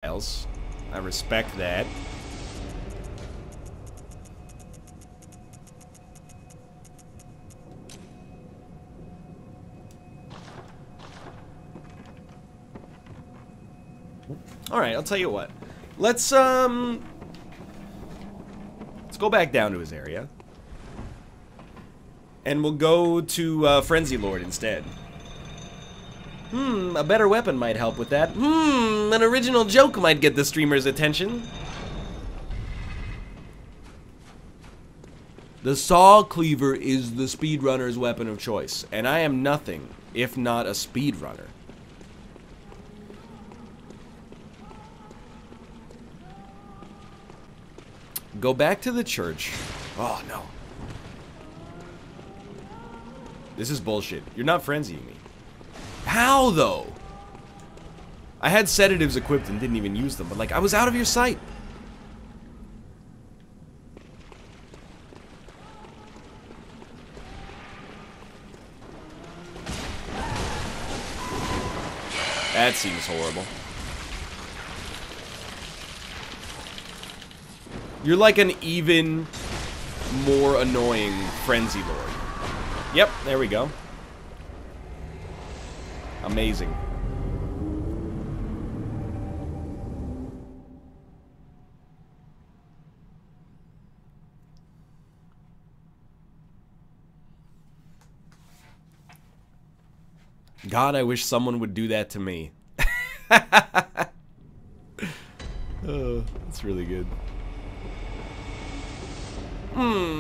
I respect that. Alright, I'll tell you what. Let's go back down to his area. And we'll go to Frenzy Lord instead. A better weapon might help with that. An original joke might get the streamer's attention. The Saw Cleaver is the speedrunner's weapon of choice, and I am nothing if not a speedrunner. Go back to the church. Oh, no. This is bullshit. You're not frenzying me. How, though? I had sedatives equipped and didn't even use them, but, like, I was out of your sight. That seems horrible. You're like an even more annoying Frenzy Lord. Yep, there we go. Amazing. God, I wish someone would do that to me. Oh, that's really good.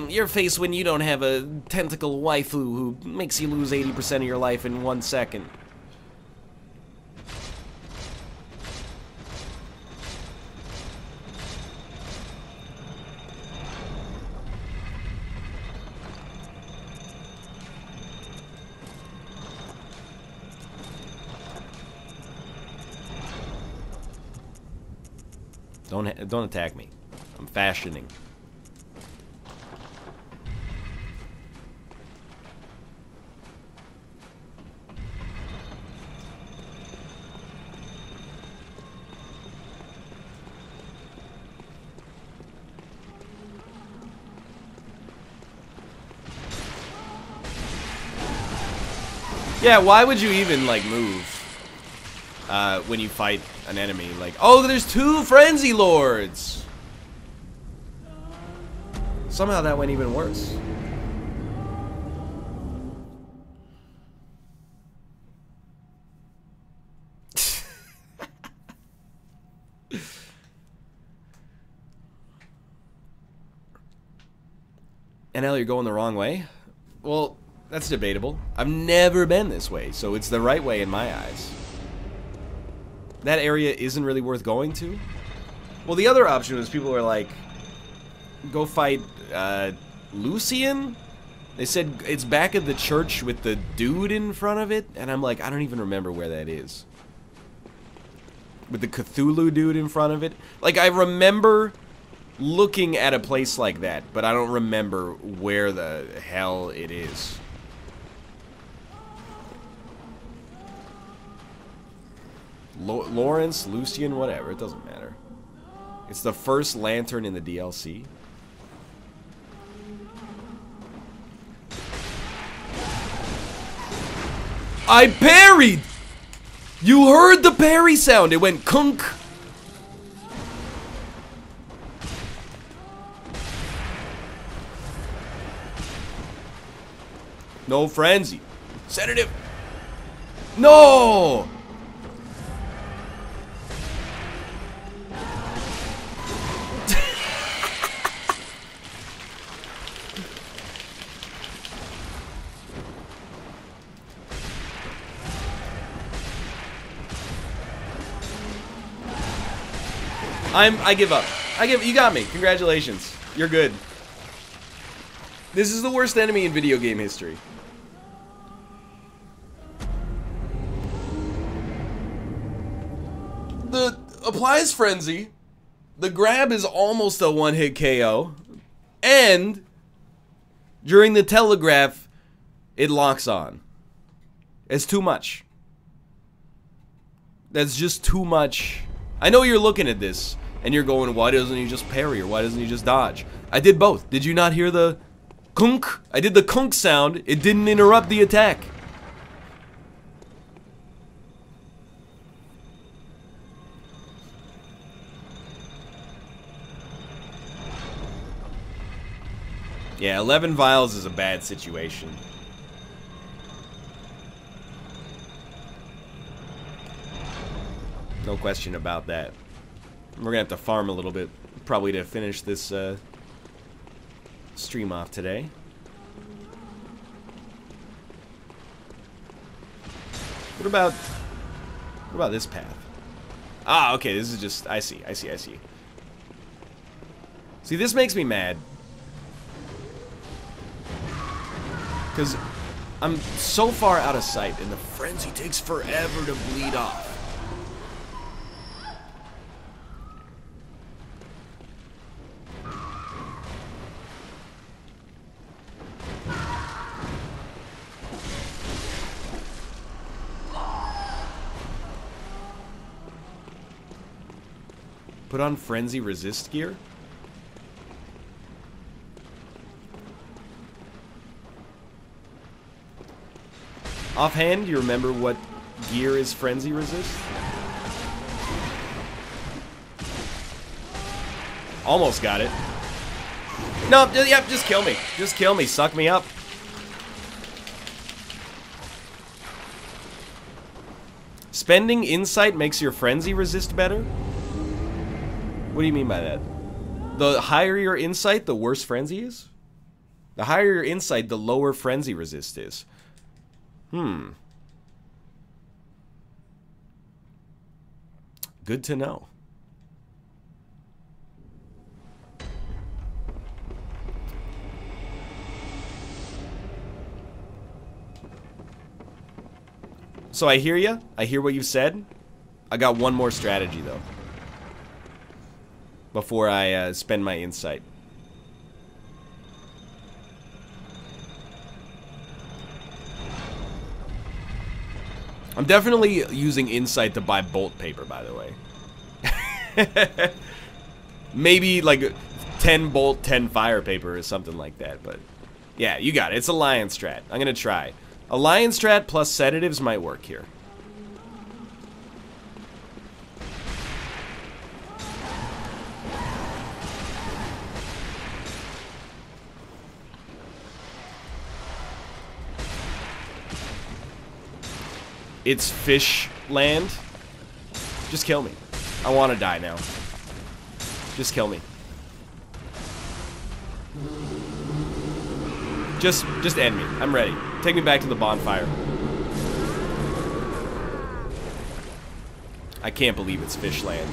Your face when you don't have a tentacle waifu who makes you lose 80% of your life in 1 second. Don't attack me. I'm fashioning. Yeah, why would you even, like, move when you fight an enemy? Like, oh, there's 2 Frenzy Lords! Somehow that went even worse. NL, you're going the wrong way? Well, that's debatable. I've never been this way, so it's the right way in my eyes. That area isn't really worth going to. Well, the other option was people were like, go fight Lucian? They said it's back at the church with the dude in front of it, and I'm like, I don't even remember where that is. With the Cthulhu dude in front of it. Like, I remember looking at a place like that, but I don't remember where the hell it is. Lawrence, Lucian, whatever, it doesn't matter. It's the first lantern in the DLC. I parried! You heard the parry sound, it went kunk. No frenzy. Sedative. No! I give up. You got me. Congratulations. You're good. This is the worst enemy in video game history. The applies frenzy. The grab is almost a one-hit KO. And during the telegraph, it locks on. It's too much. That's just too much I know you're looking at this, and you're going, why doesn't he just parry, or why doesn't he just dodge? I did both. Did you not hear the kunk? I did the kunk sound. It didn't interrupt the attack. Yeah, 11 vials is a bad situation. No question about that. We're gonna have to farm a little bit, probably to finish this stream off today. What about this path? Ah, okay, this is just, I see. See, this makes me mad. Because I'm so far out of sight, and the frenzy takes forever to bleed off. Put on frenzy resist gear? Offhand, do you remember what gear is frenzy resist? Almost got it. No, yep, just kill me. Just kill me. Suck me up. Spending insight makes your frenzy resist better? What do you mean by that? The higher your insight, the worse frenzy is? The higher your insight, the lower frenzy resist is. Good to know. So I hear you. I hear what you said. I got one more strategy, though, before I spend my insight. I'm definitely using insight to buy bolt paper, by the way. Maybe like 10 bolt, 10 fire paper or something like that, but yeah, you got it. It's a lion strat. I'm gonna try. A lion strat plus sedatives might work here. It's fish land. Just kill me. I want to die now. Just kill me. Just end me. I'm ready. Take me back to the bonfire. I can't believe it's fish land.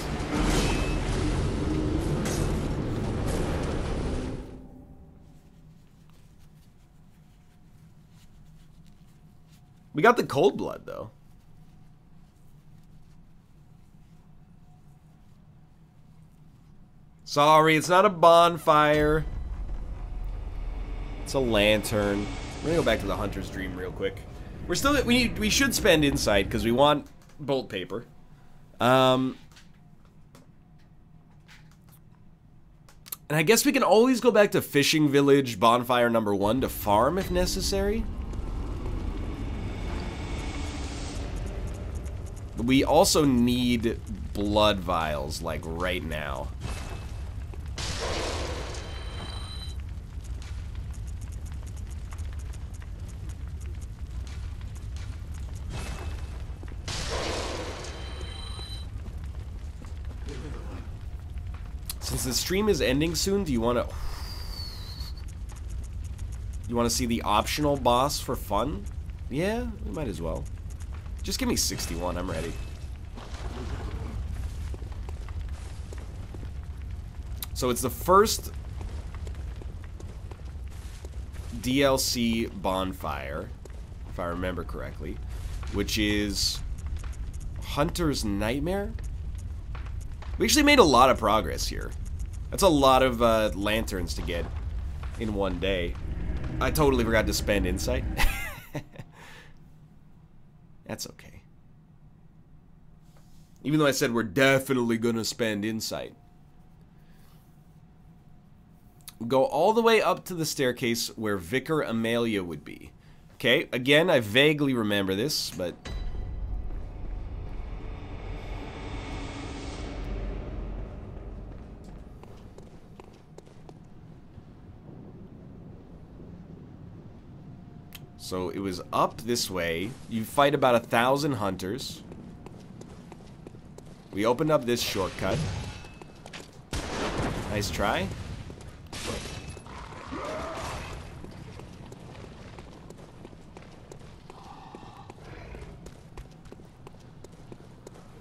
We got the cold blood, though. Sorry, it's not a bonfire. It's a lantern. We're gonna go back to the hunter's dream real quick. We're still we should spend insight because we want bolt paper. And I guess we can always go back to fishing village bonfire number 1 to farm if necessary. We also need blood vials, like, right now. Since the stream is ending soon, do you want to... You want to see the optional boss for fun? Yeah, we might as well. Just give me 61, I'm ready. So it's the first DLC bonfire, if I remember correctly, which is Hunter's Nightmare? We actually made a lot of progress here. That's a lot of lanterns to get in one day. I totally forgot to spend insight. That's okay. Even though I said we're definitely gonna spend insight. Go all the way up to the staircase where Vicar Amelia would be. Okay, again, I vaguely remember this, but... So it was up this way. You fight about 1,000 hunters. We opened up this shortcut. Nice try.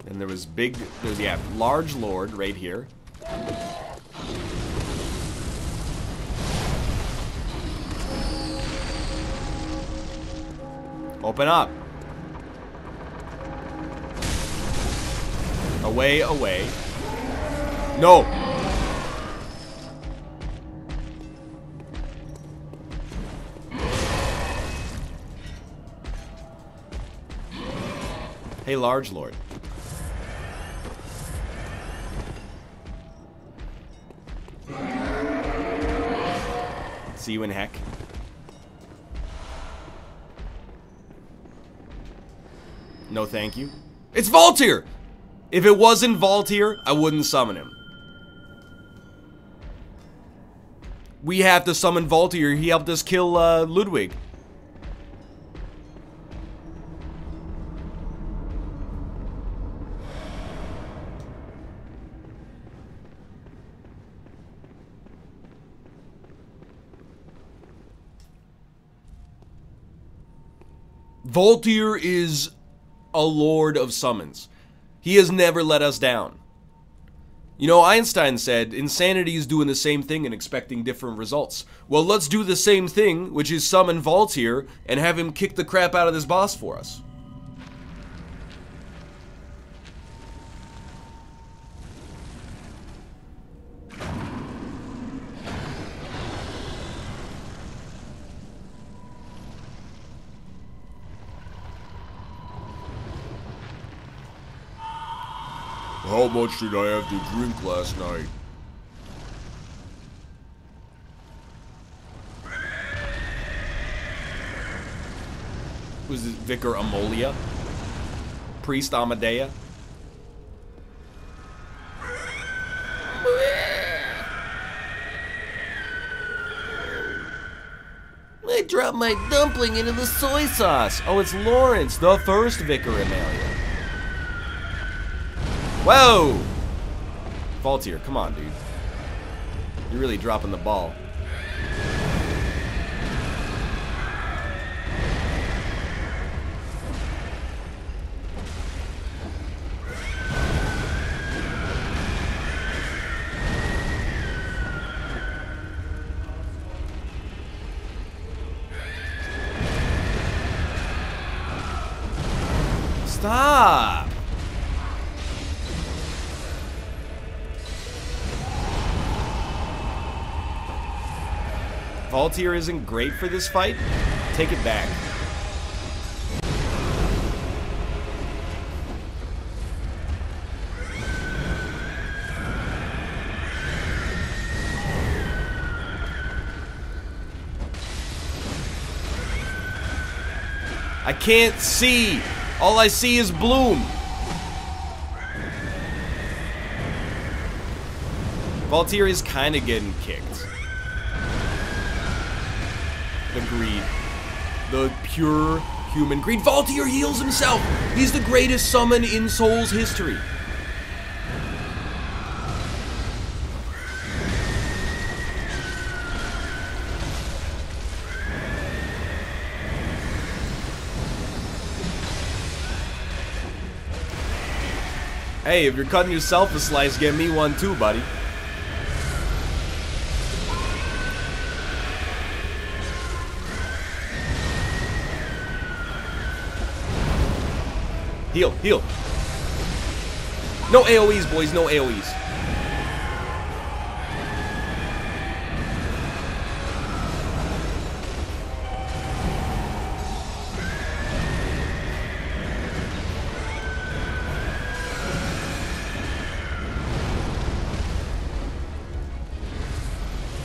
And there was yeah, large lord right here. Open up. Away, away. No. Hey, large lord. See you in heck. No thank you. It's Voltaire! If it wasn't Voltaire, I wouldn't summon him. We have to summon Voltaire. He helped us kill Ludwig. Voltaire is a lord of summons. He has never let us down. You know, Einstein said, insanity is doing the same thing and expecting different results. Well, let's do the same thing, which is summon Voltaire and have him kick the crap out of this boss for us. How much did I have to drink last night? Was it Vicar Amelia? Priest Amadea? I dropped my dumpling into the soy sauce. Oh, it's Lawrence, the first Vicar Amelia. Whoa! Voltaire, come on, dude. You're really dropping the ball. Stop! Voltaire isn't great for this fight. Take it back. I can't see. All I see is Bloom. Voltaire is kind of getting kicked. The greed. The pure human greed. Voltaire heals himself. He's the greatest summon in Souls history. Hey, if you're cutting yourself a slice, get me one too, buddy. Heal, heal. No AoEs, boys, no AoEs.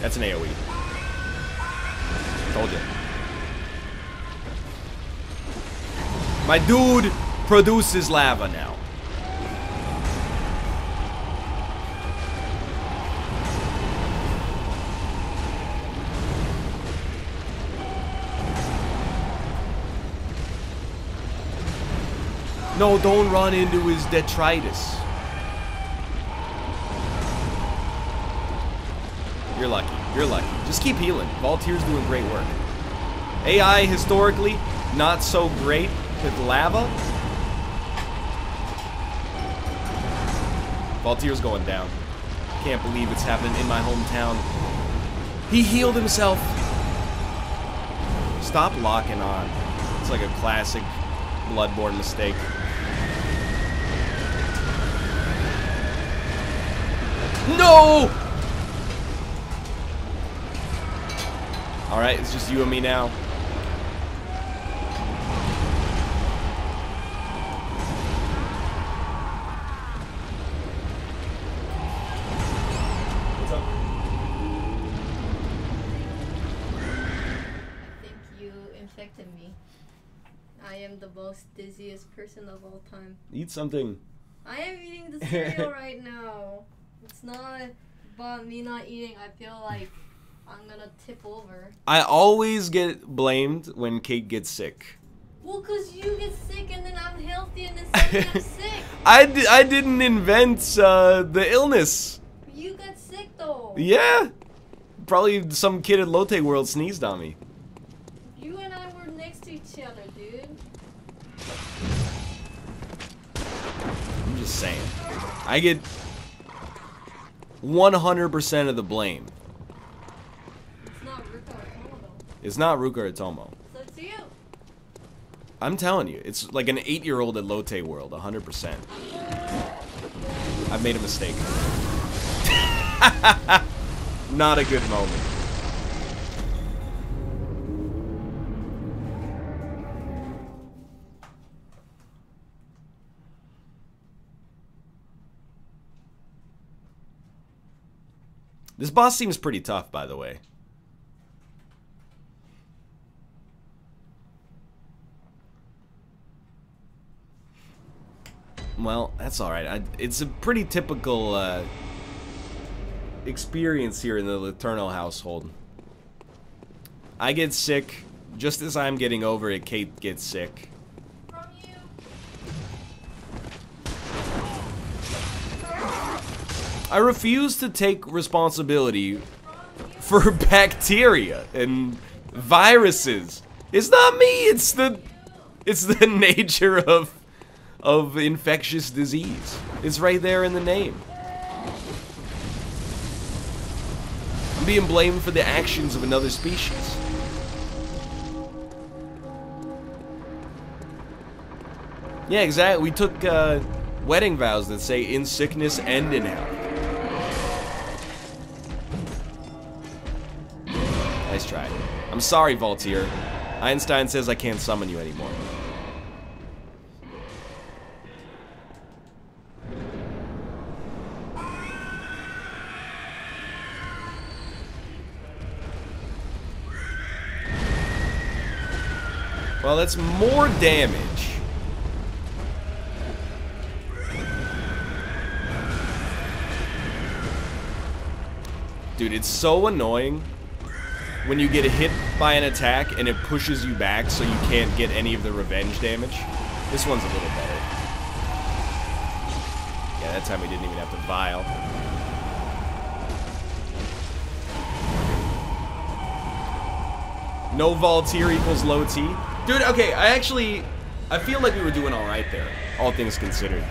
That's an AoE. Told you. My dude produces lava now. No, don't run into his detritus. You're lucky. You're lucky. Just keep healing. Volteer's doing great work. AI, historically, not so great with lava. Volteer's going down. Can't believe it's happening in my hometown. He healed himself. Stop locking on. It's like a classic Bloodborne mistake. No! Alright, it's just you and me now. What's up? I think you infected me. I am the most dizziest person of all time. Eat something. I am eating the cereal right now. It's not about me not eating. I feel like I'm gonna tip over. I always get blamed when Kate gets sick. Well, cause you get sick and then I'm healthy and then suddenly I'm sick. I didn't invent the illness. You got sick though. Yeah. Probably some kid at Lotte World sneezed on me. You and I were next to each other, dude. I'm just saying. I get 100% of the blame. It's not Ruka or Tomo though. It's not Ruka or Tomo. So it's you. I'm telling you, it's like an 8-year-old at Lotte World, 100%. I've made a mistake. Not a good moment. This boss seems pretty tough, by the way. Well, that's alright. It's a pretty typical experience here in the Eternal household. I get sick. Just as I'm getting over it, Kate gets sick. From you. I refuse to take responsibility for bacteria and viruses. It's not me, it's the nature of infectious disease. It's right there in the name. I'm being blamed for the actions of another species. Yeah, exactly. We took wedding vows that say in sickness and in health. Nice try. I'm sorry, Volteer. Einstein says I can't summon you anymore. Well, that's more damage. Dude, it's so annoying when you get hit by an attack and it pushes you back so you can't get any of the revenge damage. This one's a little better. Yeah, that time we didn't even have to vial. No Volteer equals low T. Dude, okay, I feel like we were doing alright there, all things considered.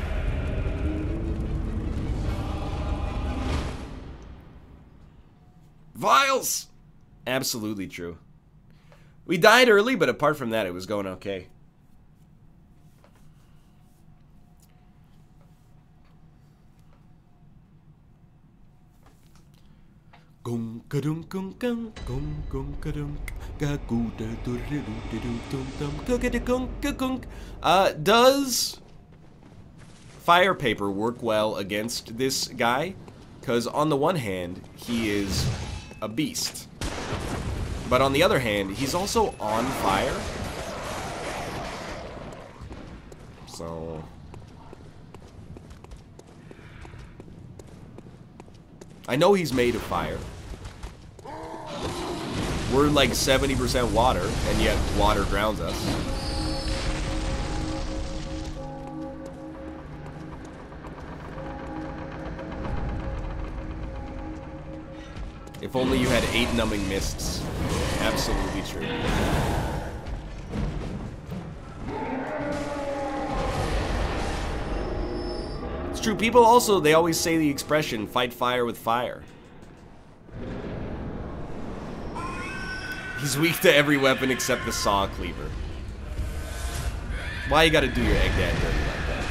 Vials! Absolutely true. We died early, but apart from that, it was going okay. Does fire paper work well against this guy? Because on the one hand, he is a beast. But on the other hand, he's also on fire. So... I know he's made of fire. We're like 70% water, and yet water drowns us. If only you had 8 numbing mists. Absolutely true. It's true. People also, they always say the expression, fight fire with fire. He's weak to every weapon except the saw cleaver. Why you gotta do your egg dad dirty like that?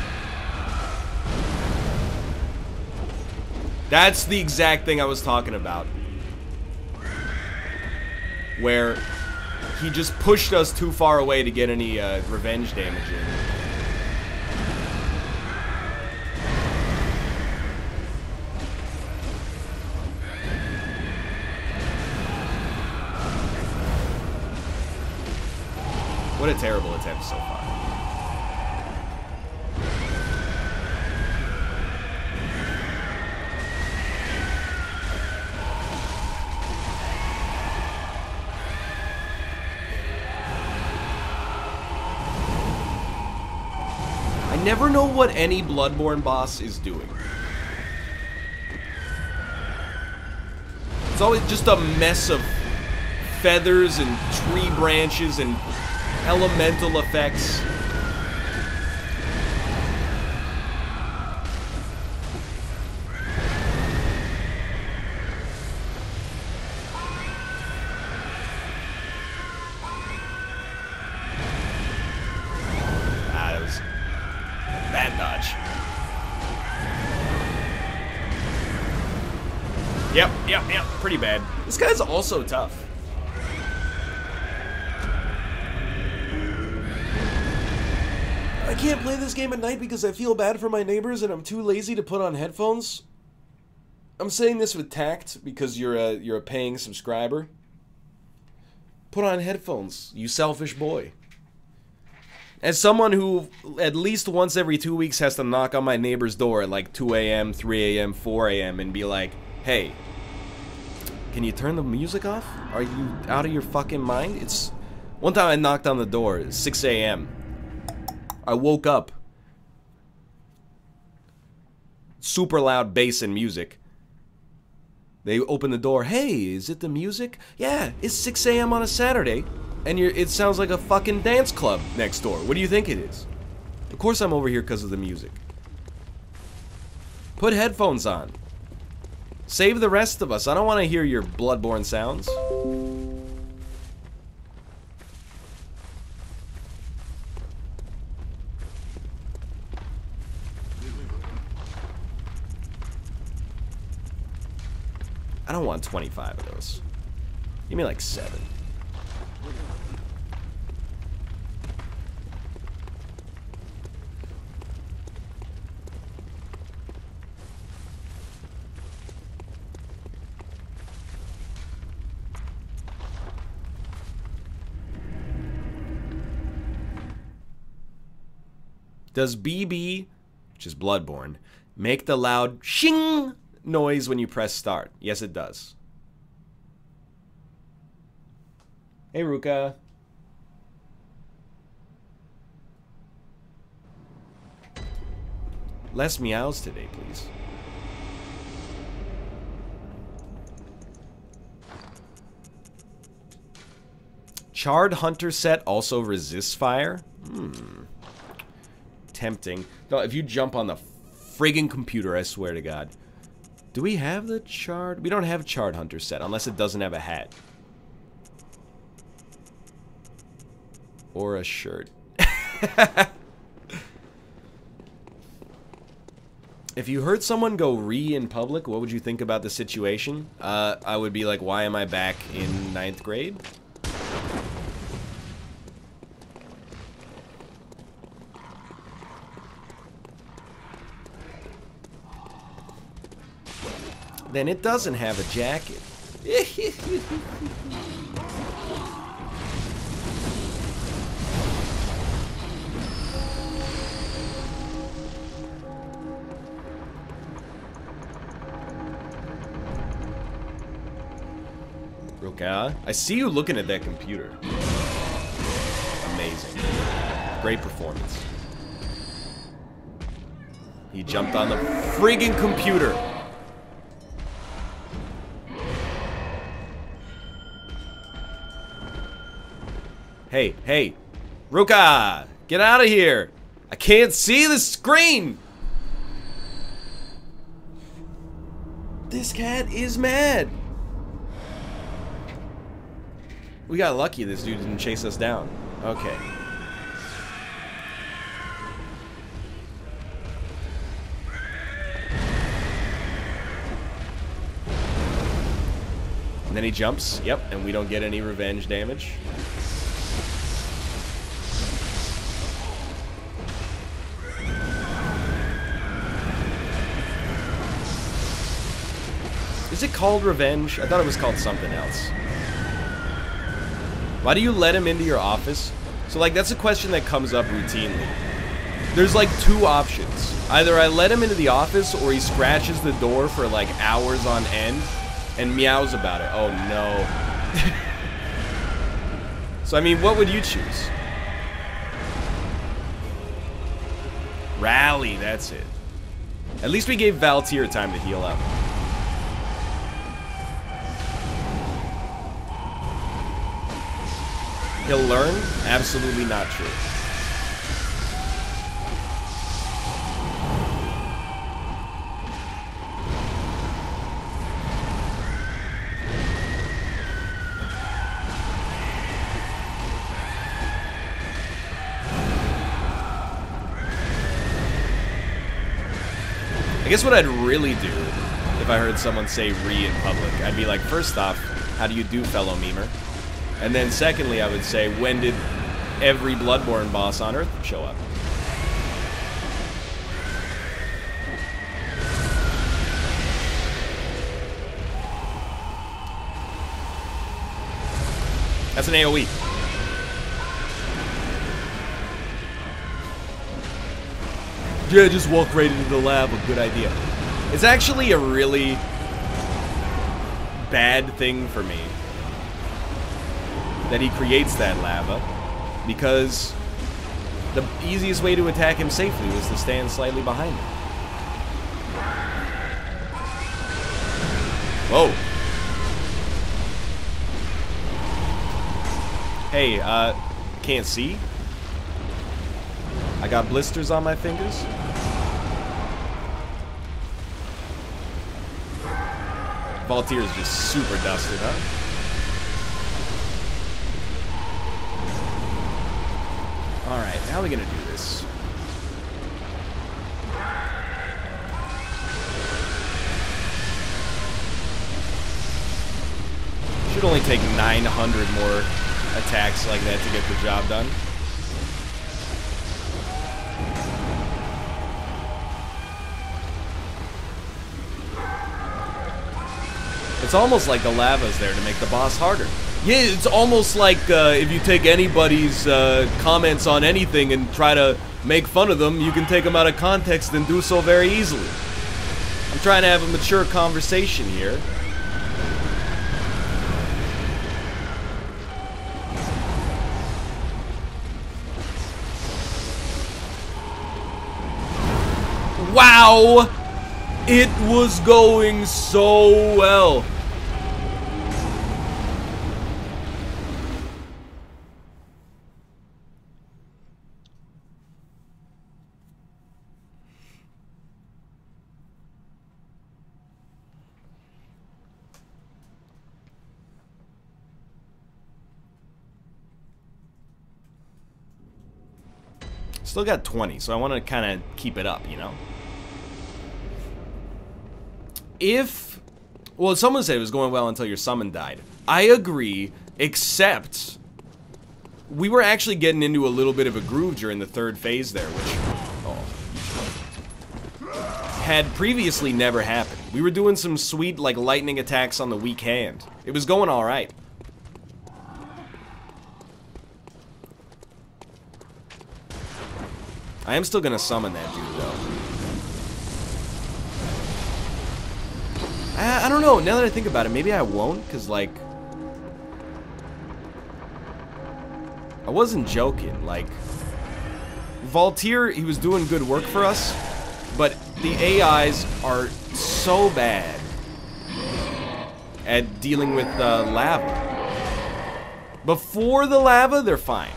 That's the exact thing I was talking about. Where he just pushed us too far away to get any revenge damage in. What a terrible attempt so far. I never know what any Bloodborne boss is doing. It's always just a mess of feathers and tree branches and elemental effects. That was bad dodge. Yep, pretty bad. This guy's also tough. I can't play this game at night because I feel bad for my neighbors and I'm too lazy to put on headphones. I'm saying this with tact because you're a paying subscriber. Put on headphones, you selfish boy. As someone who at least once every 2 weeks has to knock on my neighbor's door at like 2 a.m., 3 a.m., 4 a.m. and be like, hey, can you turn the music off? Are you out of your fucking mind? It's... One time I knocked on the door at 6 a.m. I woke up. Super loud bass and music. They open the door. Hey, is it the music? Yeah, it's 6 a.m. on a Saturday. And it sounds like a fucking dance club next door. What do you think it is? Of course I'm over here because of the music. Put headphones on. Save the rest of us. I don't want to hear your Bloodborne sounds. I don't want 25 of those. Give me like 7. Does BB, which is Bloodborne, make the loud shing noise when you press start? Yes, it does. Hey, Ruka. Less meows today, please. Charred Hunter set also resists fire? Tempting. No, if you jump on the friggin' computer, I swear to God. Do we have the Charred? We don't have Charred Hunter set, unless it doesn't have a hat. Or a shirt. If you heard someone go "re" in public, what would you think about the situation? I would be like, why am I back in 9th grade? Then it doesn't have a jacket. Okay. I see you looking at that computer. Amazing. Great performance. He jumped on the friggin' computer. Hey, hey. Ruka! Get out of here! I can't see the screen! This cat is mad! We got lucky this dude didn't chase us down. Okay. And then he jumps. Yep, and we don't get any revenge damage. Is it called revenge? I thought it was called something else. Why do you let him into your office? So, like, that's a question that comes up routinely. There's, like, two options. Either I let him into the office, or he scratches the door for, like, hours on end and meows about it. Oh, no. So, I mean, what would you choose? Rally, that's it. At least we gave Valtier time to heal up. He'll learn? Absolutely not true. I guess what I'd really do if I heard someone say "re" in public, I'd be like, first off, how do you do, fellow memer? And then secondly, I would say, when did every Bloodborne boss on Earth show up? That's an AoE. Yeah, just walk right into the lava. Good idea. It's actually a really bad thing for me that he creates that lava, because the easiest way to attack him safely was to stand slightly behind him. Whoa. Hey, can't see? I got blisters on my fingers? Valtier is just super dusted, huh? Alright, how are we gonna do this? Should only take 900 more attacks like that to get the job done. It's almost like the lava's there to make the boss harder. Yeah, it's almost like if you take anybody's comments on anything and try to make fun of them, you can take them out of context and do so very easily. I'm trying to have a mature conversation here. Wow! It was going so well. Still got 20, so I want to kind of keep it up, you know? Well, someone said it was going well until your summon died. I agree, except we were actually getting into a little bit of a groove during the third phase there, which had previously never happened. We were doing some sweet, like, lightning attacks on the weak hand. It was going alright. I am still gonna summon that dude, though. I don't know, now that I think about it, maybe I won't, because, like... I wasn't joking, like... Valtier, he was doing good work for us, but the AIs are so bad at dealing with lava. Before the lava, they're fine.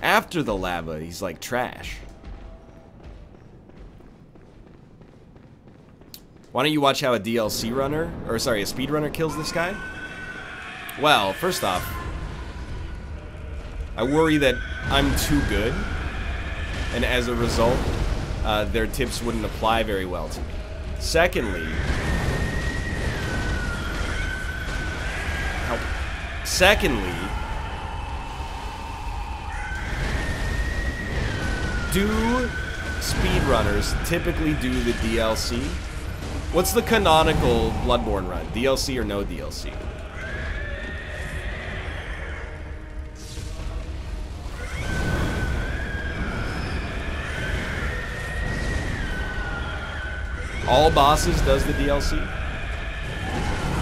After the lava, he's like trash. Why don't you watch how a DLC runner, or sorry, a speedrunner kills this guy? Well, first off, I worry that I'm too good, and as a result, their tips wouldn't apply very well to me. Secondly, do speedrunners typically do the DLC? What's the canonical Bloodborne run? DLC or no DLC? All bosses does the DLC?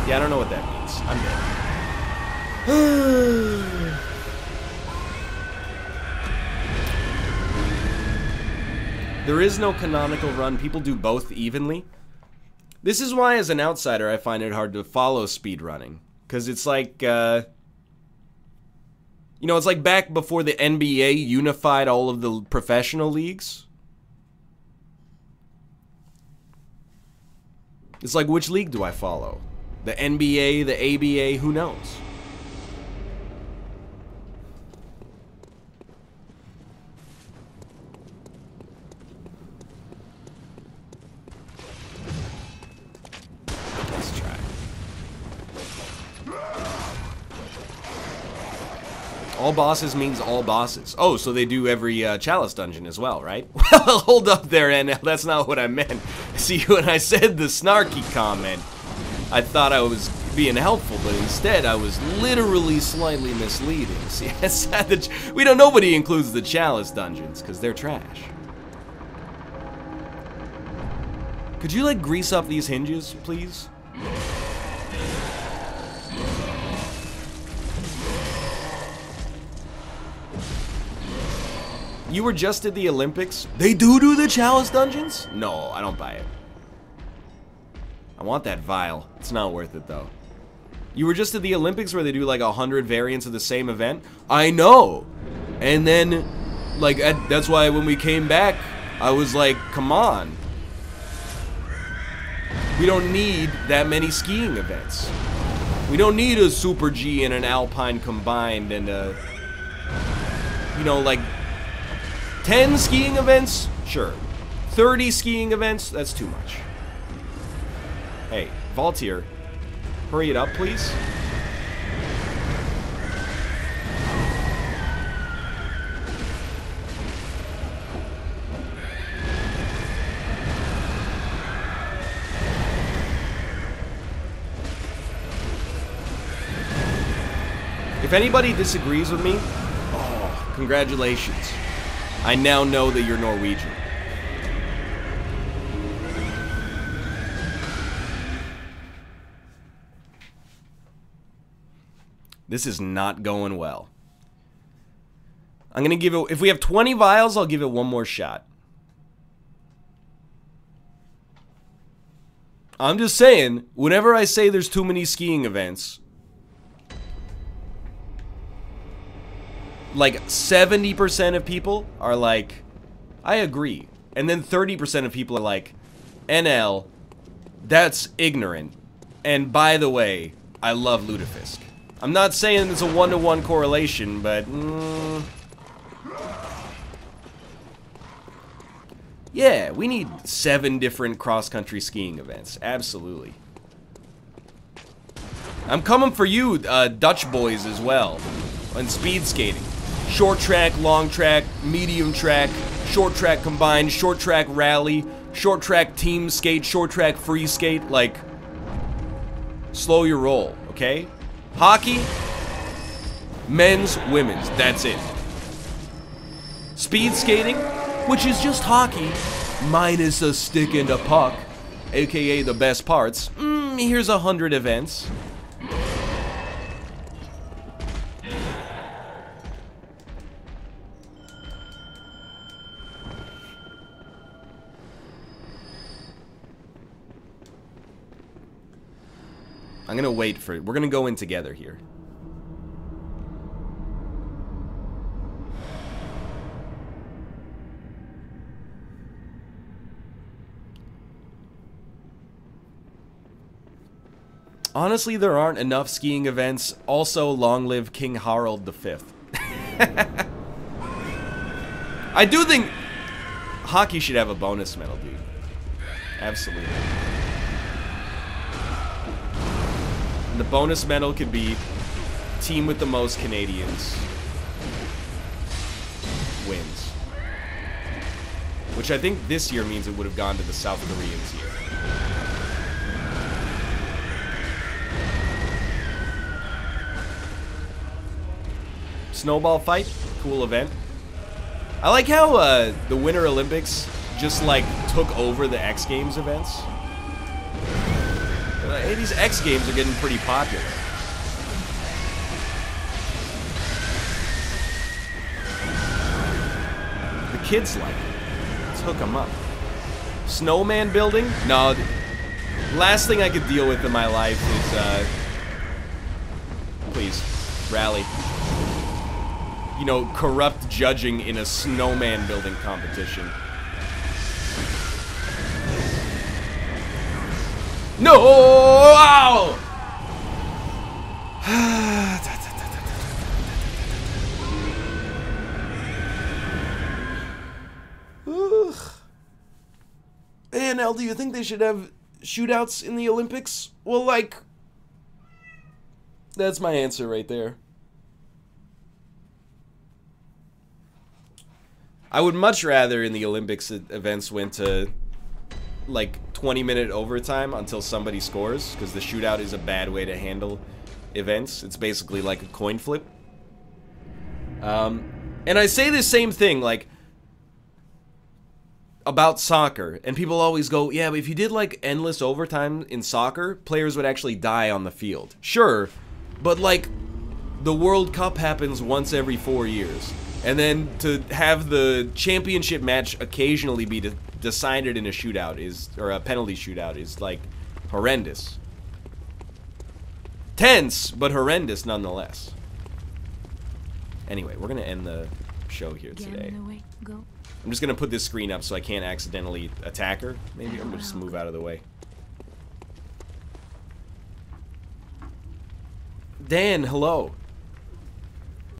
Yeah, I don't know what that means. I'm dead. There is no canonical run. People do both evenly. This is why, as an outsider, I find it hard to follow speedrunning. Because it's like, you know, it's like back before the NBA unified all of the professional leagues. It's like, which league do I follow? The NBA, the ABA, who knows? Let's try. All bosses means all bosses. Oh, so they do every Chalice dungeon as well, right? Well, hold up there, NL. That's not what I meant. See, when I said the snarky comment, I thought I was being helpful, but instead I was literally slightly misleading. See, I said that nobody includes the Chalice dungeons because they're trash. Could you like grease up these hinges, please? You were just at the Olympics? They do the Chalice dungeons? No, I don't buy it. I want that vial. It's not worth it, though. You were just at the Olympics where they do like 100 variants of the same event? I know! And then, like, that's why when we came back, I was like, come on. We don't need that many skiing events. We don't need a Super G and an Alpine combined and a, you know, like, 10 skiing events? Sure. 30 skiing events? That's too much. Hey, Valtier, hurry it up, please. If anybody disagrees with me, oh, congratulations. I now know that you're Norwegian. This is not going well. I'm gonna give it, if we have 20 vials, I'll give it one more shot. I'm just saying, whenever I say there's too many skiing events, like 70% of people are like, I agree. And then 30% of people are like, NL, that's ignorant. And by the way, I love Lutefisk. I'm not saying it's a one-to-one correlation, but yeah, we need 7 different cross-country skiing events. Absolutely. I'm coming for you, Dutch boys, as well. And speed skating. Short track, long track, medium track, short track combined, short track rally, short track team skate, short track free skate, like, slow your roll, okay? Hockey, men's, women's, that's it. Speed skating, which is just hockey, minus a stick and a puck, aka the best parts. Here's 100 events. I'm gonna wait for it. We're gonna go in together here. Honestly, there aren't enough skiing events. Also, long live King Harald V. I do think hockey should have a bonus medal, dude. Absolutely. And the bonus medal could be team with the most Canadians wins. Which I think this year means it would have gone to the South Koreans here. Snowball fight, cool event. I like how the Winter Olympics just like took over the X Games events. Hey, these X Games are getting pretty popular. The kids like it. Let's hook them up. Snowman building? No. Last thing I could deal with in my life is, please, rally. You know, corrupt judging in a snowman building competition. No! Ow! ANL, do you think they should have shootouts in the Olympics? Well, like, that's my answer right there. I would much rather in the Olympics events went to like 20-minute overtime until somebody scores, because the shootout is a bad way to handle events. It's basically like a coin flip. And I say the same thing like about soccer, and people always go, yeah, but if you did like endless overtime in soccer, players would actually die on the field. Sure, but like the World Cup happens once every 4 years. And then to have the championship match occasionally be decided in a shootout is, or a penalty shootout is like horrendous. Tense, but horrendous nonetheless. Anyway, we're gonna end the show here today. I'm just gonna put this screen up so I can't accidentally attack her. Maybe I'm gonna just move out of the way. Dan, hello.